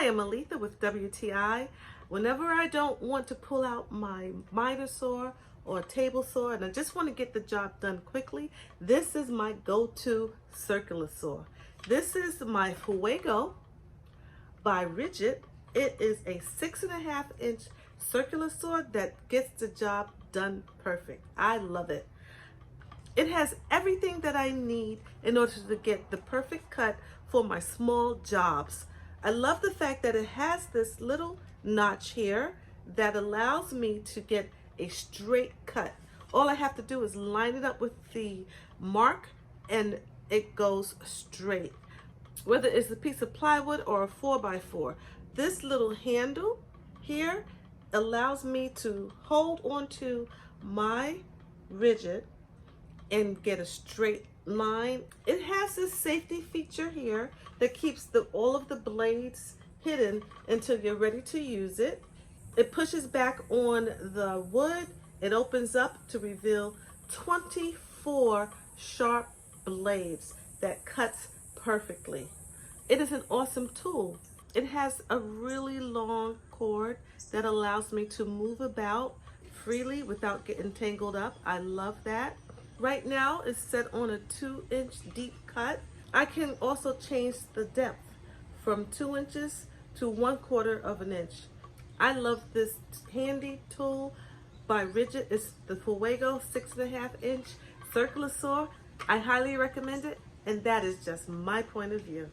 Hi, I'm Aletha with WTI. Whenever I don't want to pull out my miter saw or table saw and I just want to get the job done quickly, this is my go-to circular saw. This is my Fuego by RIDGID. It is a 6.5-inch circular saw that gets the job done perfect. I love it. It has everything that I need in order to get the perfect cut for my small jobs. I love the fact that it has this little notch here that allows me to get a straight cut. All I have to do is line it up with the mark and it goes straight. Whether it's a piece of plywood or a 4x4, this little handle here allows me to hold onto my RIDGID and get a straight line. It has this safety feature here that keeps all of the blades hidden until you're ready to use it. It pushes back on the wood. It opens up to reveal 24 sharp blades that cuts perfectly. It is an awesome tool. It has a really long cord that allows me to move about freely without getting tangled up. I love that. Right now it's set on a 2-inch deep cut. I can also change the depth from 2 inches to 1/4 of an inch. I love this handy tool by RIDGID. It's the Fuego 6.5-inch circular saw. I highly recommend it, and that is just my point of view.